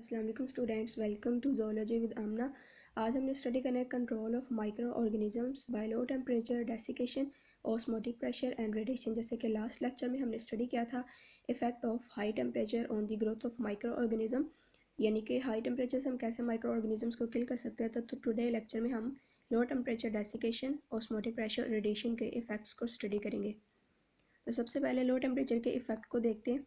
अस्सलाम वालेकुम students, welcome to zoology with Amna. आज हमने स्टडी करना है control of micro organisms by low temperature, desiccation, osmotic pressure and radiation. जैसे कि लास्ट लेक्चर में हमने स्टडी किया था effect of high temperature on the growth of micro organism, यानी कि हाई टेम्परेचर से हम कैसे माइक्रो ऑर्गेनिजम्स को किल कर सकते हैं। तो टुडे लेक्चर में हम लो temperature, desiccation, osmotic pressure, radiation के इफेक्ट्स को स्टडी करेंगे। तो सबसे पहले लो टेम्परेचर के इफेक्ट को देखते हैं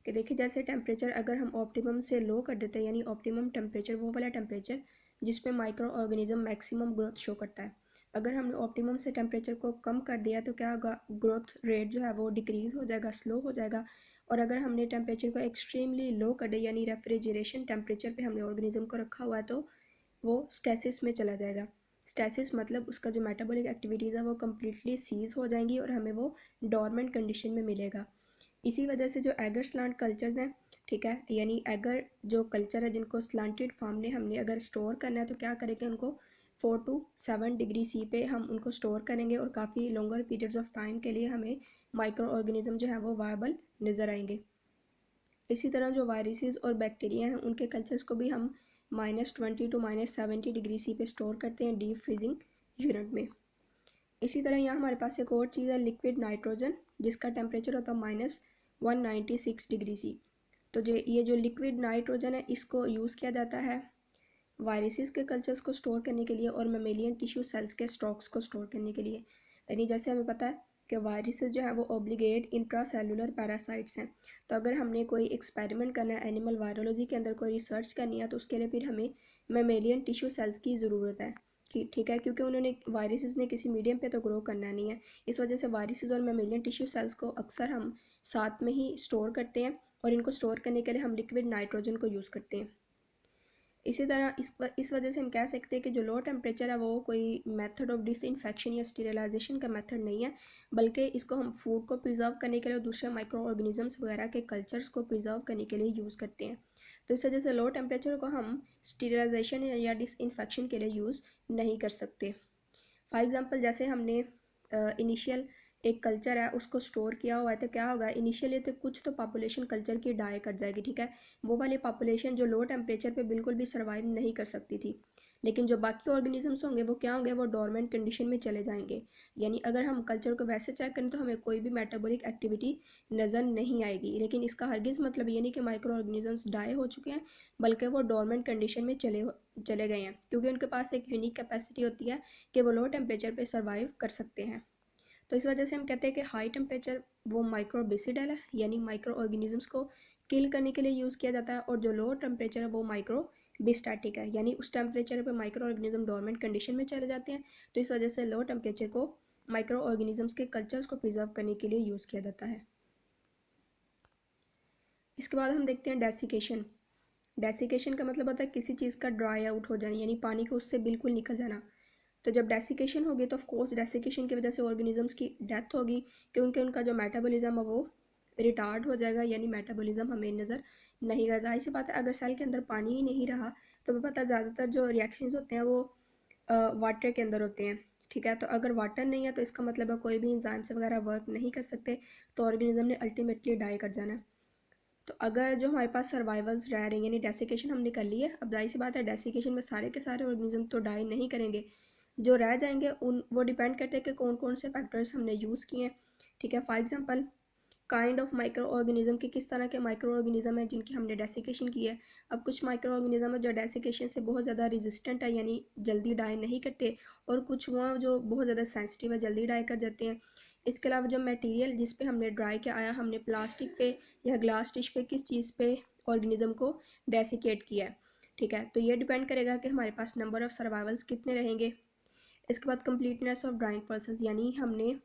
कि देखिए जैसे टेम्परेचर अगर हम ऑप्टिमम से लो कर देते हैं, यानी ऑप्टिमम टेम्परेचर वो वाला टेम्परेचर जिसमें micro organism maximum growth show करता है। अगर हमने ऑप्टिमम से टेम्परेचर को कम कर दिया तो क्या होगा, ग्रोथ रेट जो है वो डिक्रीज़ हो जाएगा, स्लो हो जाएगा। और अगर हमने टेम्परेचर को एक्सट्रीमली लो कर दिया, यानी रेफ्रिजरेशन टेम्परेचर पे हमने ऑर्गेनिज्म को रखा हुआ है, तो वो स्टेसिस में चला जाएगा। स्टेसिस मतलब उसका जो मेटाबॉलिक एक्टिविटीज़ है वो कम्प्लीटली सीज हो जाएंगी और हमें वो डॉर्मेंट कंडीशन में मिलेगा। इसी वजह से जो एगर स्लांट कल्चर्स हैं, ठीक है, यानी एगर जो कल्चर है जिनको स्लांटेड फार्म में हमने अगर स्टोर करना है तो क्या करेंगे, उनको 4 to 7 डिग्री सी पे हम उनको स्टोर करेंगे और काफ़ी लॉन्गर पीरियड्स ऑफ टाइम के लिए हमें माइक्रो ऑर्गेनिज्म जो है वो वायबल नज़र आएंगे। इसी तरह जो वायरसेस और बैक्टीरिया हैं उनके कल्चर्स को भी हम -20 to -70 डिग्री सी पे स्टोर करते हैं डीप फ्रीजिंग यूनिट में। इसी तरह यहाँ हमारे पास एक और चीज़ है लिक्विड नाइट्रोजन, जिसका टेम्परेचर होता है -196 डिग्री सी। तो जो ये जो लिक्विड नाइट्रोजन है इसको यूज़ किया जाता है वायरसेस के कल्चर्स को स्टोर करने के लिए और मेमेलियन टिश्यू सेल्स के स्टॉक्स को स्टोर करने के लिए। यानी जैसे हमें पता है कि वायरसेस जो है वो ऑब्लिगेट इंट्रासेलुलर पैरासाइट्स हैं। तो अगर हमने कोई एक्सपेरिमेंट करना है, एनिमल वायरोलॉजी के अंदर कोई रिसर्च करनी है, तो उसके लिए फिर हमें मेमेलियन टिश्यू सेल्स की ज़रूरत है कि ठीक है, क्योंकि उन्होंने वायरसेस ने किसी मीडियम पे तो ग्रो करना नहीं है। इस वजह से वायरसेस और मेमेलियन टिश्यू सेल्स को अक्सर हम साथ में ही स्टोर करते हैं और इनको स्टोर करने के लिए हम लिक्विड नाइट्रोजन को यूज़ करते हैं। इसी तरह इस वजह से हम कह सकते हैं कि जो लो टेम्परेचर है वो कोई मेथड ऑफ डिसइंफेक्शन या स्टीरिलाइजेशन का मेथड नहीं है, बल्कि इसको हम फूड को प्रिजर्व करने के लिए और दूसरे माइक्रो ऑर्गेनिजम्स वगैरह के कल्चर्स को प्रिजर्व करने के लिए यूज़ करते हैं। तो इस वजह से लो टेम्परेचर को हम स्टीरिलाइजेशन या डिसइंफेक्शन के लिए यूज़ नहीं कर सकते। फॉर एग्ज़ाम्पल जैसे हमने इनिशियल एक कल्चर है उसको स्टोर किया हुआ है, तो क्या होगा, इनिशियली तो कुछ तो पॉपुलेशन कल्चर की डाई कर जाएगी, ठीक है, वो वाली पॉपुलेशन जो लो टेम्परेचर पे बिल्कुल भी सर्वाइव नहीं कर सकती थी। लेकिन जो बाकी ऑर्गेनिजम्स होंगे वो क्या होंगे, वो डोरमेंट कंडीशन में चले जाएंगे। यानी अगर हम कल्चर को वैसे चेक करें तो हमें कोई भी मेटाबॉलिक एक्टिविटी नज़र नहीं आएगी। लेकिन इसका हरगिज़ मतलब ये नहीं कि माइक्रो ऑर्गेनिजम्स डाई हो चुके हैं, बल्कि वो डोरमेंट कंडीशन में चले गए हैं, क्योंकि उनके पास एक यूनिक कैपेसिटी होती है कि वो लो टेम्परेचर पे सर्वाइव कर सकते हैं। तो इस वजह से हम कहते हैं कि हाई टेम्परेचर वो माइक्रोबिसिडल है, यानी माइक्रो ऑर्गेनिजम्स को किल करने के लिए यूज़ किया जाता है, और जो लो टेम्परेचर है वो माइक्रोबिस्टैटिक है, यानी उस टेम्परेचर पे माइक्रो ऑर्गेनिज्म डोरमेंट कंडीशन में चले जाते हैं। तो इस वजह से लो टेम्परेचर को माइक्रो ऑर्गेनिजम्स के कल्चर्स को प्रिजर्व करने के लिए यूज़ किया जाता है। इसके बाद हम देखते हैं डेसिकेशन। डेसिकेशन का मतलब होता है किसी चीज़ का ड्राई आउट हो जाना, यानी पानी को उससे बिल्कुल निकल जाना। तो जब डेसिकेशन होगी तो ऑफकोर्स डेसिकेशन की वजह से ऑर्गेनिजम्स की डेथ होगी, क्योंकि उनका जो मेटाबॉलिज्म है वो रिटार्ड हो जाएगा, यानी मेटाबॉलिज्म हमें नज़र नहीं आएगा। जाहिर सी बात है, अगर सेल के अंदर पानी ही नहीं रहा तो हमें पता है ज़्यादातर जो रिएक्शंस होते हैं वो वाटर के अंदर होते हैं, ठीक है। तो अगर वाटर नहीं है तो इसका मतलब है कोई भी एंजाइम्स वगैरह वर्क नहीं कर सकते, तो ऑर्गेनिज्म ने अल्टीमेटली डाई कर जाना है। तो अगर जो हमारे पास सर्वाइवल्स रह रही हैं, यानी डेसिकेशन हमने कर ली है, अब जाहिर सी बात है डेसिकेशन में सारे के सारे ऑर्गेनिज्म तो डाई नहीं करेंगे, जो रह जाएंगे उन वो डिपेंड करते हैं कि कौन कौन से फैक्टर्स हमने यूज़ किए हैं, ठीक है। For example kind of micro organism के किस तरह के माइक्रो ऑर्गेनिज्म है जिनकी हमने डेसिकेशन की है। अब कुछ माइक्रो ऑर्गेनिज्म है जो डेसिकेशन से बहुत ज़्यादा रेजिस्टेंट है, यानी जल्दी डाई नहीं करते, और कुछ वो जो बहुत ज़्यादा सेंसिटिव है, जल्दी डाई कर जाते हैं। इसके अलावा जो मटेरियल जिस पे हमने ड्राई किया आया, हमने प्लास्टिक पे या ग्लास डिश पे किस चीज़ पे ऑर्गेनिज्म को डेसिकेट किया है, ठीक है। तो ये डिपेंड करेगा कि हमारे पास नंबर ऑफ़ सर्वाइवल्स कितने रहेंगे। इसके बाद कंप्लीटनेस ऑफ ड्राइंग प्रोसेस, यानी हमने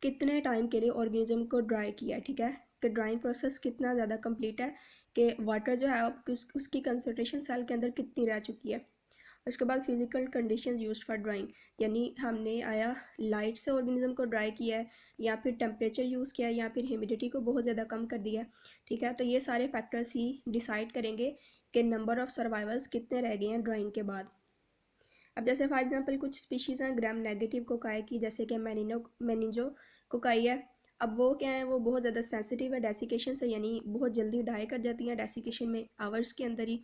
कितने टाइम के लिए ऑर्गेनिज्म को ड्राई किया है, ठीक है, कि ड्राइंग प्रोसेस कितना ज़्यादा कंप्लीट है, कि वाटर जो है उसकी कंसनट्रेशन सेल के अंदर कितनी रह चुकी है। उसके बाद physical conditions used for drawing, यानी हमने आया लाइट से ऑर्गेनिज्म को ड्राई किया है, या फिर टेम्परेचर यूज़ किया है, या फिर ह्यूमिडिटी को बहुत ज़्यादा कम कर दिया है, ठीक है। तो ये सारे फैक्टर्स ही डिसाइड करेंगे कि नंबर ऑफ़ सर्वाइवल्स कितने रह गए हैं ड्राइंग के बाद। अब जैसे फॉर एग्जांपल कुछ स्पीशीज़ हैं ग्राम नेगेटिव कोकाई की, जैसे कि मेनिंजो कोकाई है, अब वो क्या है, वो बहुत ज़्यादा सेंसिटिव है डेसिकेशन से, यानी बहुत जल्दी डाई कर जाती हैं डेसिकेशन में, आवर्स के अंदर ही।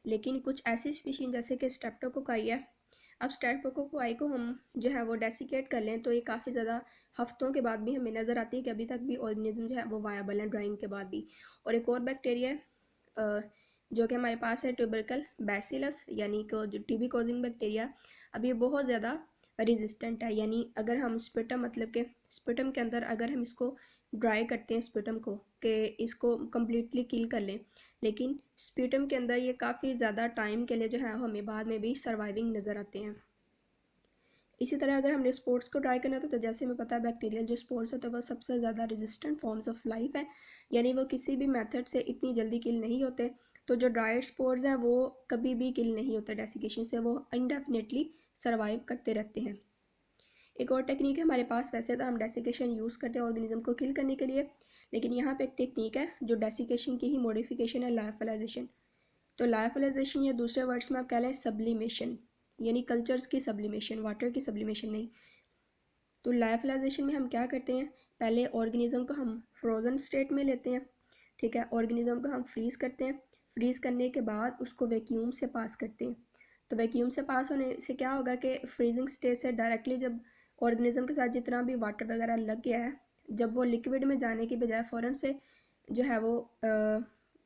लेकिन कुछ ऐसी स्पीशीज जैसे कि स्ट्रेप्टोकोकाई है, अब स्ट्रेप्टोकोकाई को हम जो है वो डेसिकेट कर लें तो ये काफ़ी ज़्यादा हफ्तों के बाद भी हमें नज़र आती है कि अभी तक भी ऑर्गेनिज्म जो है वो वायबल है ड्राइंग के बाद भी। और एक और बैक्टीरिया है जो कि हमारे पास है ट्यूबरकल बैसिलस, यानी कि जो टीबी कॉजिंग बैक्टीरिया। अब ये बहुत ज़्यादा रेजिस्टेंट है, यानी अगर हम स्पिटम मतलब के स्पिटम के अंदर अगर हम इसको ड्राई करते हैं स्पिटम को कि इसको कम्प्लीटली किल कर लें, लेकिन स्पिटम के अंदर ये काफ़ी ज़्यादा टाइम के लिए जो है हमें बाद में भी सर्वाइविंग नज़र आते हैं। इसी तरह अगर हमने स्पोर्ट्स को ट्राई करना तो जैसे हमें पता है बैक्टीरियल जो स्पोर्ट्स होते हैं वो सबसे ज़्यादा रेजिस्टेंट फॉर्म्स ऑफ लाइफ है, यानी वो किसी भी मेथड से इतनी जल्दी किल नहीं होते। तो जो ड्राइड स्पोर्स हैं वो कभी भी किल नहीं होते डेसिकेशन से, वो इनडेफिनेटली सर्वाइव करते रहते हैं। एक और टेक्निक है हमारे पास, वैसे तो हम डेसिकेशन यूज़ करते हैं ऑर्गेनिज्म को किल करने के लिए, लेकिन यहाँ पे एक टेक्निक है जो डेसिकेशन की ही मॉडिफिकेशन है, लायोफिलाइजेशन। तो लायोफिलाइजेशन या दूसरे वर्ड्स में आप कह लें सब्लिमेशन, यानी कल्चर्स की सब्लिमेशन, वाटर की सब्लिमेशन नहीं। तो लायोफिलाइजेशन में हम क्या करते हैं, पहले ऑर्गेनिज्म को हम फ्रोज़न स्टेट में लेते हैं, ठीक है, ऑर्गेनिज्म को हम फ्रीज़ करते हैं, फ्रीज़ करने के बाद उसको वैक्यूम से पास करते हैं। तो वैक्यूम से पास होने से क्या होगा कि फ्रीजिंग स्टेट से डायरेक्टली जब ऑर्गेनिज्म के साथ जितना भी वाटर वगैरह लग गया है, जब वो लिक्विड में जाने की बजाय फ़ौरन से जो है वो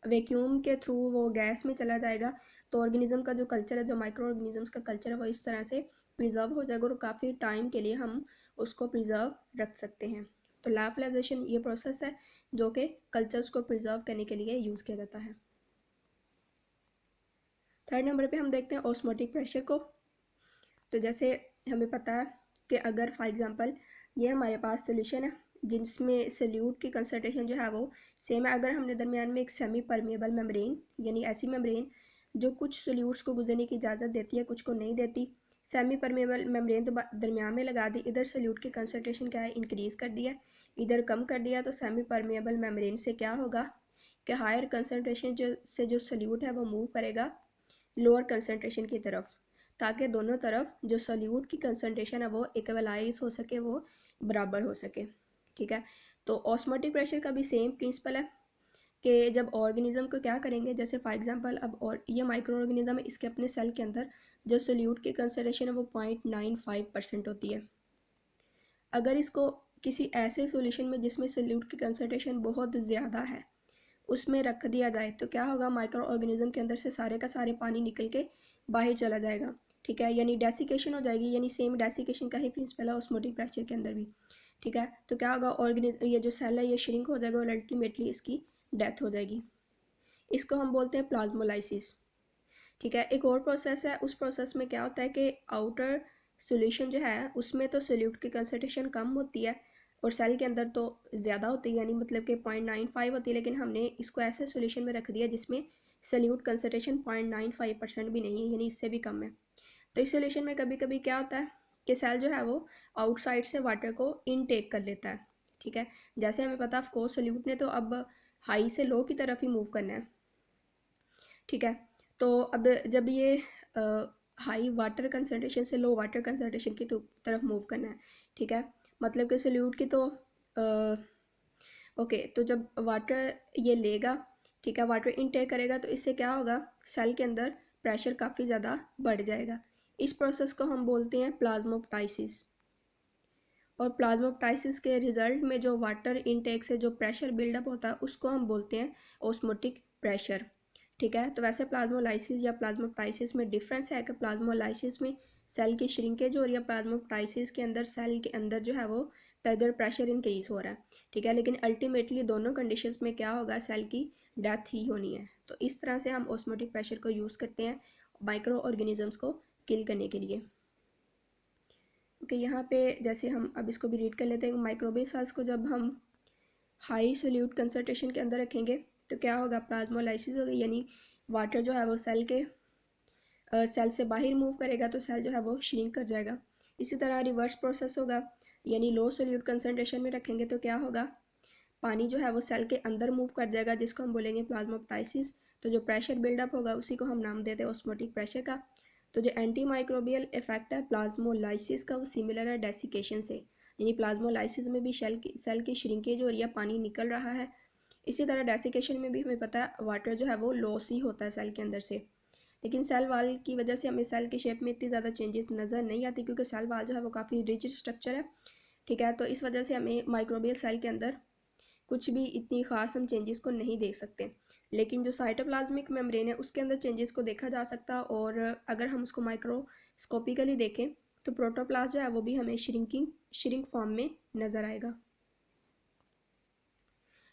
वैक्यूम के थ्रू वो गैस में चला जाएगा, तो ऑर्गेनिज्म का जो कल्चर है, जो माइक्रो ऑर्गेनिजम्स का कल्चर है, वो इस तरह से प्रिजर्व हो जाएगा और काफ़ी टाइम के लिए हम उसको प्रिजर्व रख सकते हैं। तो लायोफिलाइजेशन ये प्रोसेस है जो कि कल्चर्स को प्रिजर्व करने के लिए यूज़ किया जाता है। थर्ड नंबर पे हम देखते हैं ऑस्मोटिक प्रेशर को। तो जैसे हमें पता है कि अगर फॉर एग्जांपल ये हमारे पास सोल्यूशन है जिसमें सोल्यूट की कंसनट्रेशन जो है वो सेम है, अगर हमने दरमियान में एक सेमी परमेबल मेम्ब्रेन, यानी ऐसी मेम्ब्रेन जो कुछ सोल्यूट्स को गुजरने की इजाज़त देती है, कुछ को नहीं देती, सेमी परमेबल मेम्ब्रेन तो दरमियान में लगा दी, इधर सोल्यूट की कंसनट्रेशन क्या है, इंक्रीज़ कर दिया, इधर कम कर दिया, तो सेमी परमेबल मेम्ब्रेन से क्या होगा कि हायर कंसनट्रेशन जो सोल्यूट है वो मूव करेगा लोअर कंसनट्रेशन की तरफ, ताकि दोनों तरफ जो सोल्यूट की कंसनट्रेशन है वो इक्वलाइज हो सके, वो बराबर हो सके, ठीक है। तो ऑस्मोटिक प्रेशर का भी सेम प्रिंसिपल है कि जब ऑर्गेनिज्म को क्या करेंगे, जैसे फॉर एग्जांपल अब और ये माइक्रो ऑर्गेनिज्म है, इसके अपने सेल के अंदर जो सोल्यूट की कंसनट्रेशन है वो 0.95% होती है। अगर इसको किसी ऐसे सॉल्यूशन में जिसमें सोल्यूट की कंसनट्रेशन बहुत ज़्यादा है उसमें रख दिया जाए तो क्या होगा, माइक्रो ऑर्गेनिज्म के अंदर से सारे का सारे पानी निकल के बाहर चला जाएगा, ठीक है, यानी डेसिकेशन हो जाएगी, यानी सेम डेसिकेशन का ही प्रिंसिपल है ऑस्मोटिक प्रेशर के अंदर भी, ठीक है। तो क्या होगा, ऑर्गेनिज्म ये जो सेल है ये श्रिंक हो जाएगा और अल्टीमेटली इसकी डेथ हो जाएगी। इसको हम बोलते हैं प्लाज्मोलाइसिस, ठीक है। एक और प्रोसेस है, उस प्रोसेस में क्या होता है कि आउटर सॉल्यूशन जो है उसमें तो सोल्यूट की कंसनट्रेशन कम होती है और सेल के अंदर तो ज़्यादा होती है, यानी मतलब कि 0.95 होती है, लेकिन हमने इसको ऐसे सॉल्यूशन में रख दिया जिसमें सोल्यूट कंसनट्रेशन 0.95% भी नहीं है, यानी इससे भी कम है। तो इस सॉल्यूशन में कभी कभी क्या होता है कि सेल जो है वो आउटसाइड से वाटर को इनटेक कर लेता है, ठीक है। जैसे हमें पता है ऑफकोर्स सोल्यूट ने तो अब हाई से लो की तरफ ही मूव करना है, ठीक है। तो अब जब ये हाई वाटर कंसनट्रेशन से लो वाटर कंसनट्रेशन की तरफ मूव करना है, ठीक है, मतलब कि सोल्यूट की तो ओके, तो जब वाटर ये लेगा, ठीक है, वाटर इनटेक करेगा तो इससे क्या होगा, सेल के अंदर प्रेशर काफ़ी ज़्यादा बढ़ जाएगा। इस प्रोसेस को हम बोलते हैं प्लाज्मोप्टाइसिस। और प्लाज्मोप्टाइसिस के रिजल्ट में जो वाटर इनटेक से जो प्रेशर बिल्डअप होता है उसको हम बोलते हैं ऑस्मोटिक प्रेशर, ठीक है। तो वैसे प्लाज्मोलाइसिस या प्लाज्मोप्टाइसिस में डिफरेंस है कि प्लाज्मोलाइसिस में सेल की श्रिंकेज हो रही है, प्लाज्मोप्टाइसिस के अंदर सेल के अंदर जो है वो टर्गर प्रेशर इंक्रीज हो रहा है, ठीक है, लेकिन अल्टीमेटली दोनों कंडीशंस में क्या होगा, सेल की डेथ ही होनी है। तो इस तरह से हम ऑस्मोटिक प्रेशर को यूज़ करते हैं माइक्रो ऑर्गेनिजम्स को किल करने के लिए। ओके, यहाँ पे जैसे हम अब इसको भी रीड कर लेते हैं, माइक्रोबियल सेल्स को जब हम हाई सोल्यूट कंसनट्रेशन के अंदर रखेंगे तो क्या होगा, प्लाज्मोलाइसिस होगी, यानी वाटर जो है वो सेल के सेल से बाहर मूव करेगा तो सेल जो है वो श्रिंक कर जाएगा। इसी तरह रिवर्स प्रोसेस होगा, यानी लो सोल्यूट कंसनट्रेशन में रखेंगे तो क्या होगा, पानी जो है वो सेल के अंदर मूव कर जाएगा जिसको हम बोलेंगे प्लाज्मोप्टाइसिस। तो जो प्रेशर बिल्डअप होगा उसी को हम नाम देते हैं ऑस्मोटिक प्रेशर का। तो जो एंटी माइक्रोबियल इफेक्ट है प्लाज्मोलाइसिस का वो सिमिलर है डेसिकेशन से, यानी प्लाज्मोलाइसिस में भी सेल की श्रिंकेज हो रही है, पानी निकल रहा है। इसी तरह डेसिकेशन में भी हमें पता है वाटर जो है वो लॉस ही होता है सेल के अंदर से। लेकिन सेल वाल की वजह से हमें सेल की शेप में इतनी ज़्यादा चेंजेस नज़र नहीं आती, क्योंकि सेल वाल जो है वो काफ़ी रिच स्ट्रक्चर है, ठीक है। तो इस वजह से हमें माइक्रोबियल सेल के अंदर कुछ भी इतनी ख़ास हम चेंजेस को नहीं देख सकते। लेकिन जो साइटोप्लाज्मिक मेम्ब्रेन है उसके अंदर चेंजेस को देखा जा सकता, और अगर हम उसको माइक्रोस्कोपिकली देखें तो प्रोटोप्लास्ट जो है वो भी हमें श्रिंक फॉर्म में नज़र आएगा।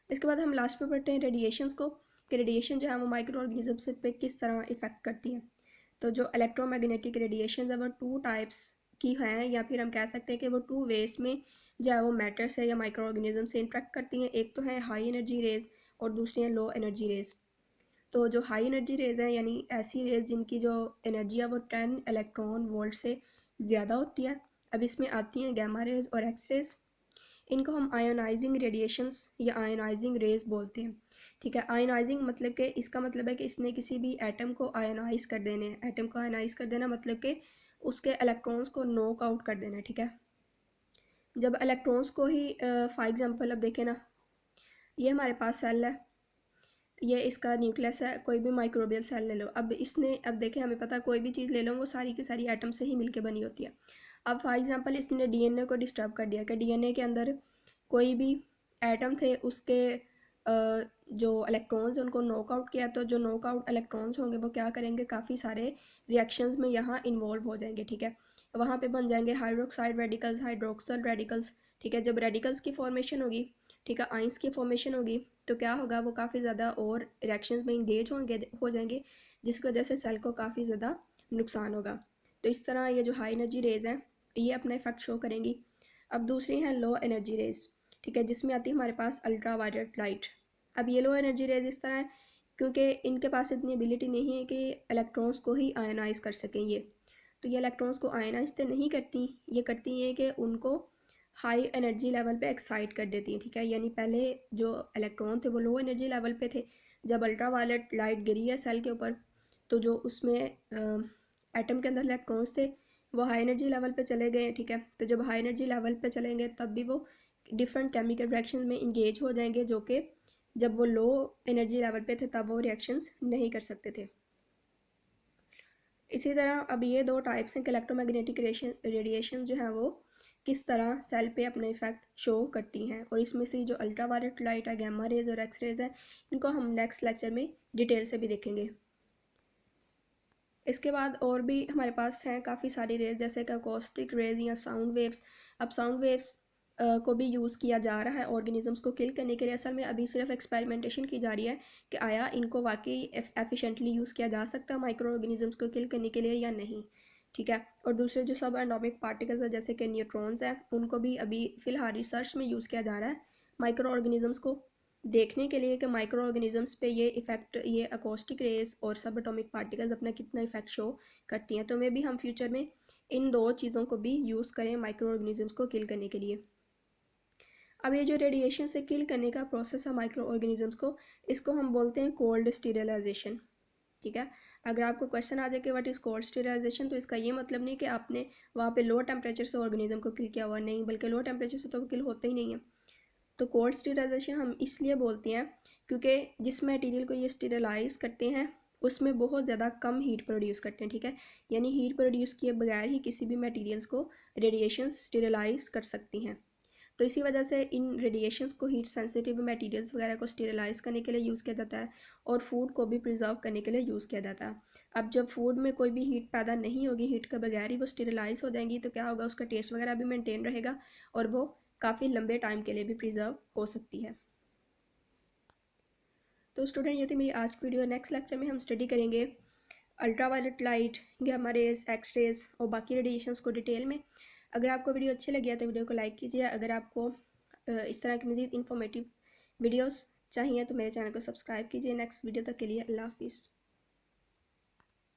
इसके बाद हम लास्ट पे पढ़ते हैं रेडिएशंस को, कि रेडिएशन जो है वो माइक्रो ऑर्गेनिजम्स पे किस तरह इफेक्ट करती है। तो जो इलेक्ट्रोमैग्नेटिक रेडिएशन है वो 2 टाइप्स की हैं, या फिर हम कह सकते हैं कि वो 2 वेज में जो है वो मैटर से या माइक्रो ऑर्गेनिज्म से इंटरेक्ट करती हैं। एक तो है हाई एनर्जी रेज और दूसरी है लो एनर्जी रेज। तो जो हाई एनर्जी रेज हैं यानी ऐसी रेज जिनकी जो एनर्जी है वो 10 इलेक्ट्रॉन वोल्ट से ज़्यादा होती है। अब इसमें आती हैं गैमा रेज और एक्स रेज। इनको हम आयोनाइजिंग रेडिएशंस या आयोनाइजिंग रेज बोलते हैं, ठीक है। आयोनाइजिंग मतलब कि इसका मतलब है कि इसने किसी भी एटम को आयोनाइज कर देने हैं। एटम को आयोनाइज कर देना मतलब कि उसके इलेक्ट्रॉन्स को नॉक आउट कर देना, ठीक है। जब इलेक्ट्रॉन्स को ही फॉर एग्जांपल अब देखें ना, ये हमारे पास सेल है, ये इसका न्यूक्लियस है, कोई भी माइक्रोबियल सेल ले लो। अब इसने अब देखें हमें पता है कोई भी चीज़ ले लो वो सारी की सारी एटम से ही मिलके बनी होती है। अब फॉर एग्जांपल इसने डीएनए को डिस्टर्ब कर दिया कि डीएनए के अंदर कोई भी एटम थे उसके जो इलेक्ट्रॉन्स उनको नॉकआउट किया, तो जो नॉकआउट इलेक्ट्रॉन्स होंगे वो क्या करेंगे, काफ़ी सारे रिएक्शंस में यहाँ इन्वॉल्व हो जाएंगे, ठीक है। वहाँ पे बन जाएंगे हाइड्रोक्साइड रेडिकल्स, हाइड्रोक्सल रेडिकल्स, ठीक है। जब रेडिकल्स की फॉर्मेशन होगी, ठीक है, आइंस की फॉर्मेशन होगी, तो क्या होगा, वो काफ़ी ज़्यादा और रिएक्शंस में इंगेज हो जाएंगे, जिसकी वजह से सेल को काफ़ी ज़्यादा नुकसान होगा। तो इस तरह ये जो हाई एनर्जी रेज हैं ये अपना इफेक्ट शो करेंगी। अब दूसरी है लो एनर्जी रेज, ठीक है, जिसमें आती है हमारे पास अल्ट्रा वायलेट लाइट। अब ये लो एनर्जी रेज इस तरह है क्योंकि इनके पास इतनी एबिलिटी नहीं है कि इलेक्ट्रॉन्स को ही आयनाइज कर सकें ये। तो ये इलेक्ट्रॉन्स को आयनाइज तो नहीं करती, ये करती हैं कि उनको हाई एनर्जी लेवल पे एक्साइट कर देती हैं, ठीक है। यानी पहले जो इलेक्ट्रॉन थे वो लो एनर्जी लेवल पे थे, जब अल्ट्रा वायलेट लाइट गिरी है सेल के ऊपर तो जो उसमें एटम के अंदर इलेक्ट्रॉन्स थे वो हाई एनर्जी लेवल पे चले गए, ठीक है। तो जब हाई एनर्जी लेवल पे चलेंगे तब भी वो डिफरेंट केमिकल रिएक्शन में इंगेज हो जाएंगे, जो कि जब वो लो एनर्जी लेवल पे थे तब वो रिएक्शंस नहीं कर सकते थे। इसी तरह अब ये 2 टाइप्स हैं इलेक्ट्रोमैग्नेटिक रेडिएशन जो है वो किस तरह सेल पे अपने इफेक्ट शो करती हैं, और इसमें से जो अल्ट्रा वायलेट लाइट है, गैमा रेज और एक्स रेज है, इनको हम नेक्स्ट लेक्चर में डिटेल से भी देखेंगे। इसके बाद और भी हमारे पास हैं काफ़ी सारी रेज, जैसे कि अकॉस्टिक रेज या साउंड वेव्स। अब साउंड वेव्स को भी यूज़ किया जा रहा है ऑर्गेनिजम्स को किल करने के लिए। असल में अभी सिर्फ एक्सपेरिमेंटेशन की जा रही है कि आया इनको वाकई एफिशिएंटली यूज़ किया जा सकता है माइक्रो ऑर्गेनिजम्स को किल करने के लिए या नहीं, ठीक है। और दूसरे जो सब एटॉमिक पार्टिकल्स है जैसे कि न्यूट्रॉन्स हैं, उनको भी अभी फ़िलहाल रिसर्च में यूज़ किया जा रहा है माइक्रो ऑर्गेनिजम्स को देखने के लिए कि माइक्रो ऑर्गेनिजम्स पे ये इफ़ेक्ट, ये अकोस्टिक रेज और सब एटॉमिक पार्टिकल्स अपना कितना इफेक्ट शो करती हैं। तो मे भी हम फ्यूचर में इन 2 चीज़ों को भी यूज़ करें माइक्रो ऑर्गेनिजम्स को किल करने के लिए। अब ये जो रेडिएशन से किल करने का प्रोसेस है माइक्रो ऑर्गेनिजम्स को, इसको हम बोलते हैं कोल्ड स्टीरिलाइजेशन, ठीक है। अगर आपको क्वेश्चन आ जाए कि व्हाट इज़ कोल्ड स्टीरिलाइजेशन, तो इसका ये मतलब नहीं कि आपने वहाँ पे लो टेम्परेचर से ऑर्गेनिज्म को किल किया हुआ, नहीं, बल्कि लो टेम्परेचर से तो वो किल होते ही नहीं है। तो कोल्ड स्टीरिलाइजेशन हम इसलिए बोलते हैं क्योंकि जिस मटेरियल को ये स्टीरिलाइज करते हैं उसमें बहुत ज़्यादा कम हीट प्रोड्यूस करते हैं, ठीक है। यानी हीट प्रोड्यूस किए बगैर ही किसी भी मटेरियल्स को रेडिएशन स्टीरिलाइज कर सकती हैं। तो इसी वजह से इन रेडिएशंस को हीट सेंसिटिव मटेरियल्स वगैरह को स्टीरिलाइज करने के लिए यूज़ किया जाता है, और फूड को भी प्रिजर्व करने के लिए यूज़ किया जाता है। अब जब फूड में कोई भी हीट पैदा नहीं होगी, हीट के बगैर ही वो स्टीरिलाइज हो जाएंगी, तो क्या होगा, उसका टेस्ट वगैरह भी मेंटेन रहेगा और वो काफ़ी लंबे टाइम के लिए भी प्रिजर्व हो सकती है। तो स्टूडेंट ये थी मेरी आज की वीडियो। नेक्स्ट लेक्चर में हम स्टडी करेंगे ultraviolet light, gamma rays, X rays और बाकी रेडिएशंस को डिटेल में। अगर आपको वीडियो अच्छी लगी है तो वीडियो को लाइक कीजिए। अगर आपको इस तरह की मज़ीद इन्फॉर्मेटिव वीडियोस चाहिए तो मेरे चैनल को सब्सक्राइब कीजिए। नेक्स्ट वीडियो तक के लिए अल्लाह हाफिज़।